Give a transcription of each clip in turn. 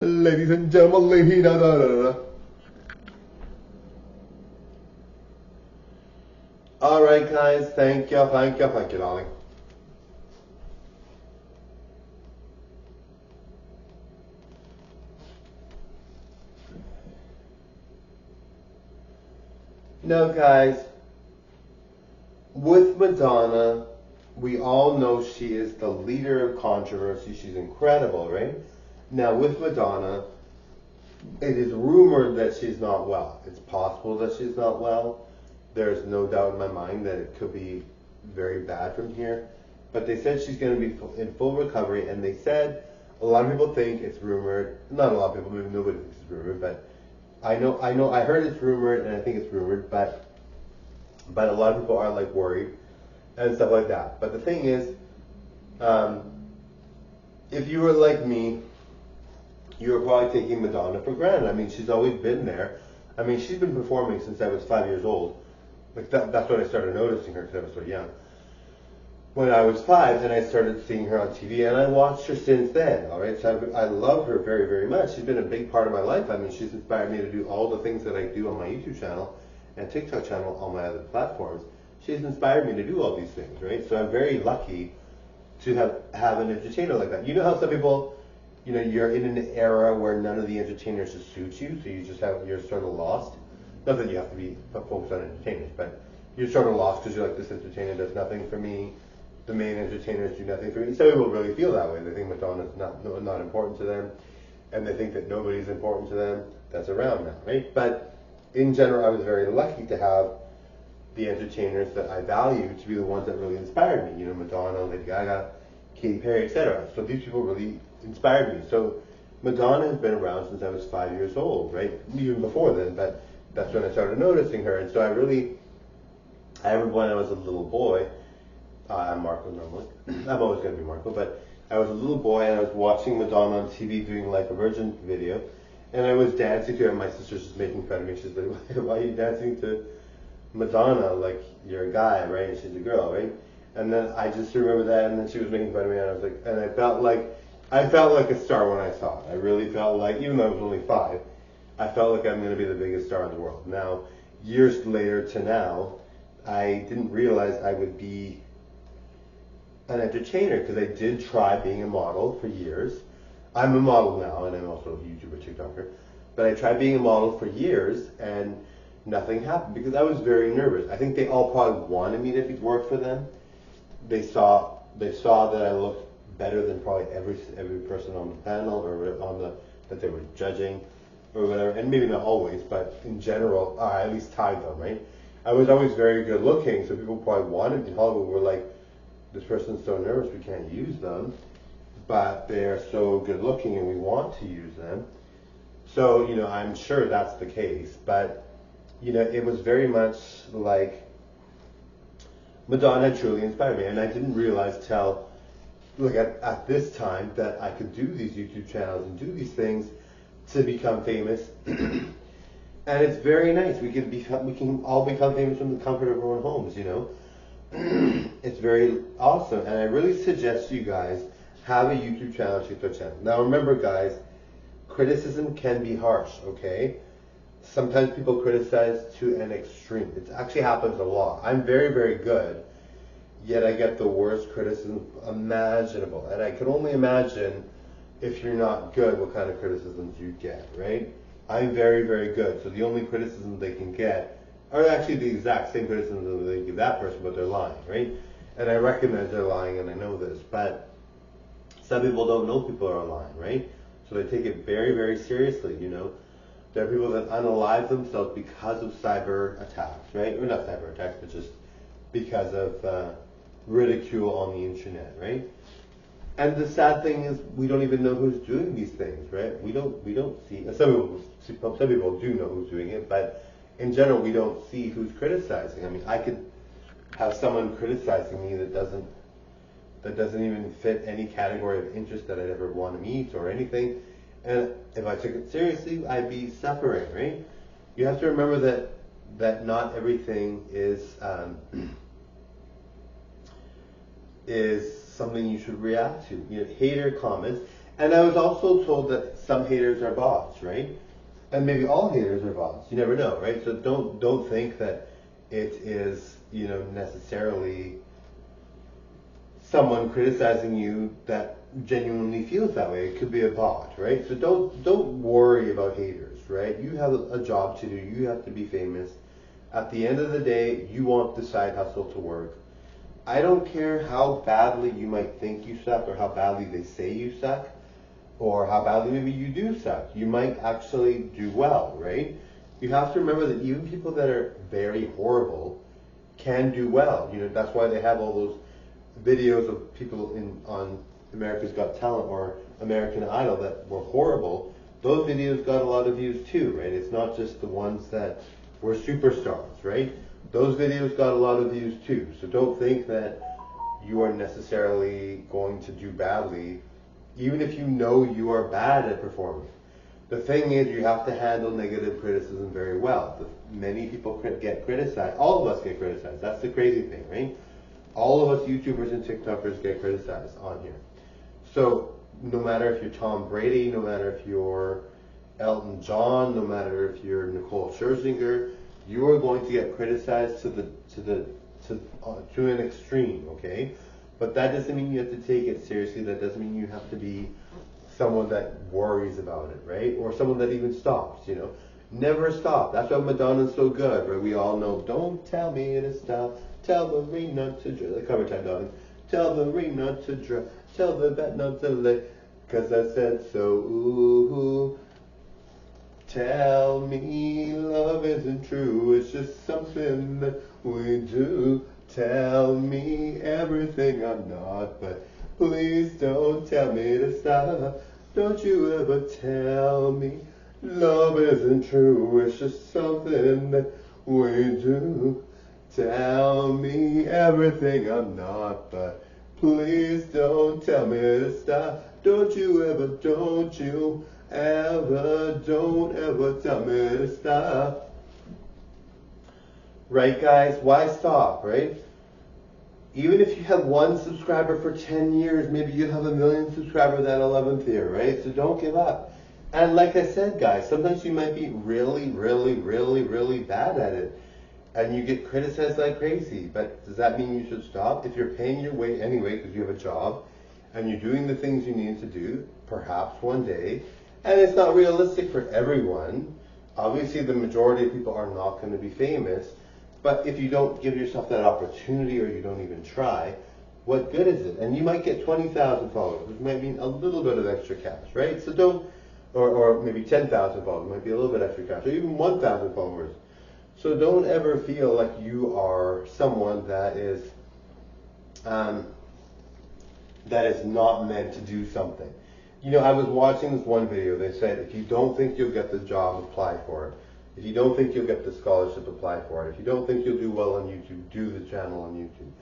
Ladies and gentlemen, lady da da da da. All right, guys. Thank you, darling. Now, guys, with Madonna, we all know she is the leader of controversy. She's incredible, right? Now, with Madonna, it is rumored that she's not well. It's possible that she's not well. There's no doubt in my mind that it could be very bad from here. But they said she's going to be in full recovery, and they said a lot of people think it's rumored. Not a lot of people, maybe nobody thinks it's rumored, but I heard it's rumored, and I think it's rumored, but a lot of people are like worried and stuff like that. But the thing is, um, if you were like me, you were probably taking Madonna for granted. I mean, she's always been there. I mean, she's been performing since I was 5 years old. Like that's when I started noticing her because I was so young. When I was five, and I started seeing her on TV, and I watched her since then. All right, so I love her very, very much. She's been a big part of my life. I mean, she's inspired me to do all the things that I do on my YouTube channel and TikTok channel, on my other platforms. She's inspired me to do all these things, right? So I'm very lucky to have an entertainer like that. You know how some people, you're in an era where none of the entertainers just suit you, so you're sort of lost. Not that you have to be focused on entertainers, but you're sort of lost because you're like, this entertainer does nothing for me. The main entertainers do nothing for me. Some people really feel that way. They think Madonna's not important to them, and they think that nobody's important to them that's around now, right? But in general, I was very lucky to have the entertainers that I value to be the ones that really inspired me. Madonna, Lady Gaga, Katy Perry, etc. So these people really inspired me. So Madonna has been around since I was 5 years old, right? Even before then, but that's when I started noticing her. And so I remember when I was a little boy, I'm Marco normally. I'm always going to be Marco, but I was a little boy and I was watching Madonna on TV doing like a Virgin video, and I was dancing to it, and my sister's just making fun of me. She's like, why are you dancing to Madonna? Like, you're a guy, right? And she's a girl, right? And then I just remember that, and then she was making fun of me, and I was like, and I felt like a star when I saw it. I really felt like, even though I was only 5, I felt like I'm going to be the biggest star in the world. Now, years later to now, I didn't realize I would be an entertainer, because I did try being a model for years. I'm a model now, and I'm also a YouTuber, TikToker. But I tried being a model for years, and nothing happened because I was very nervous. I think they all probably wanted me to work for them. They saw that I looked better than probably every person on the panel or that they were judging or whatever. And maybe not always, but in general, I at least tied them, right? I was always very good looking, so people probably wanted me. Hollywood were like, this person's so nervous we can't use them, but they're so good looking and we want to use them. So, I'm sure that's the case, but, it was very much like Madonna truly inspired me, and I didn't realize till, like at this time, that I could do these YouTube channels and do these things to become famous. And it's very nice. We can all become famous from the comfort of our own homes, It's very awesome, and I really suggest you guys have a YouTube channel, TikTok channel. Now remember, guys, criticism can be harsh, okay? Sometimes people criticize to an extreme. It actually happens a lot. I'm very, very good, yet I get the worst criticism imaginable. And I can only imagine, if you're not good, what kind of criticisms you get, right? I'm very, very good, so the only criticism they can get are actually the exact same criticisms that they give that person, but they're lying, right? And I recognize they're lying, and I know this, but some people don't know people are lying, right? So they take it very, very seriously, There are people that unalive themselves because of cyber attacks, right? Or not cyber attacks, but just because of ridicule on the internet, right? And the sad thing is, we don't even know who's doing these things, right? We don't see. Some people do know who's doing it, but in general, we don't see who's criticizing. I mean, I could have someone criticizing me that doesn't even fit any category of interest that I'd ever want to meet or anything. And if I took it seriously, I'd be suffering, right? You have to remember that not everything is something you should react to. Hater comments. And I was also told that some haters are bots, right? And maybe all haters are bots. You never know, right? So don't think that it is, necessarily someone criticizing you that genuinely feels that way. It could be a bot, right? So don't worry about haters, right? You have a job to do. You have to be famous. At the end of the day, you want the side hustle to work. I don't care how badly you might think you suck or how badly they say you suck or how badly maybe you do suck. You might actually do well, right? You have to remember that even people that are very horrible can do well. That's why they have all those videos of people on America's Got Talent or American Idol that were horrible. Those videos got a lot of views too, right? It's not just the ones that were superstars, right? Those videos got a lot of views too. So don't think that you are necessarily going to do badly, even if you know you are bad at performing. The thing is, you have to handle negative criticism very well. Many people get criticized. All of us get criticized. That's the crazy thing, right? All of us YouTubers and TikTokers get criticized on here. So no matter if you're Tom Brady, no matter if you're Elton John, no matter if you're Nicole Scherzinger, you are going to get criticized to an extreme, okay? But that doesn't mean you have to take it seriously. That doesn't mean you have to be someone that worries about it, right? Or someone that even stops, Never stop. That's why Madonna's so good, right? We all know, don't tell me to stop. Tell the rain not to drive. The cover time, darling. Tell the rain not to drive. Tell the bat not to lay. 'Cause I said so. Ooh. Tell me love isn't true. It's just something that we do. Tell me everything I'm not. But please don't tell me to stop. Don't you ever tell me love isn't true. It's just something that we do. Tell me everything I'm not, but please don't tell me to stop. Don't you ever tell me to stop. Right, guys? Why stop, right? Even if you have one subscriber for 10 years, maybe you have 1,000,000 subscribers at 11th year, right? So don't give up. And like I said, guys, sometimes you might be really, really, really, really bad at it. And you get criticized like crazy. But does that mean you should stop? If you're paying your way anyway because you have a job and you're doing the things you need to do, perhaps one day, and it's not realistic for everyone. Obviously, the majority of people are not going to be famous. But if you don't give yourself that opportunity or you don't even try, what good is it? And you might get 20,000 followers, which might mean a little bit of extra cash, right? So don't, or maybe 10,000 followers, might be a little bit extra cash, or even 1,000 followers. So don't ever feel like you are someone that is not meant to do something. I was watching this one video. They said, if you don't think you'll get the job, apply for it. If you don't think you'll get the scholarship, apply for it. If you don't think you'll do well on YouTube, do the channel on YouTube.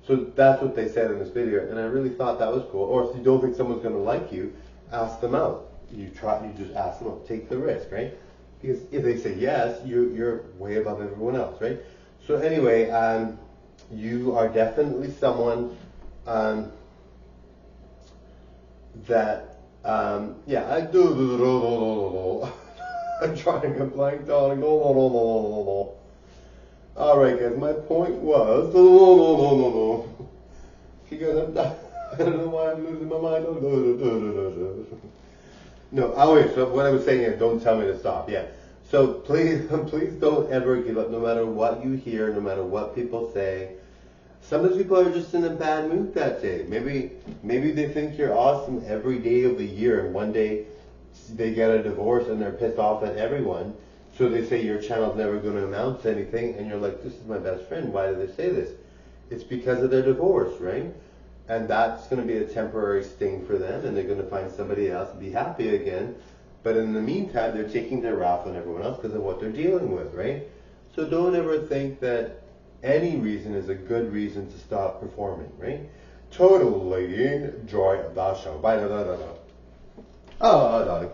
So that's what they said in this video, and I really thought that was cool. Or if you don't think someone's going to like you, ask them out. You just ask them out. Take the risk, right? Because if they say yes, you're way above everyone else, right? So anyway, you are definitely someone that, I do. I'm trying a blank, darling. All right, guys. My point was, because I don't know why I'm losing my mind. No, wait. So what I was saying is, don't tell me to stop. Yeah. So please don't ever give up, no matter what you hear, no matter what people say. Sometimes people are just in a bad mood that day. Maybe they think you're awesome every day of the year, and one day they get a divorce and they're pissed off at everyone. So they say your channel's never going to amount to anything, and you're like, this is my best friend. Why did they say this? It's because of their divorce, right? And that's going to be a temporary sting for them, and they're going to find somebody else and be happy again. But in the meantime, they're taking their wrath on everyone else because of what they're dealing with, right? So don't ever think that any reason is a good reason to stop performing, right? Totally enjoy the show. Bye. Oh, darling.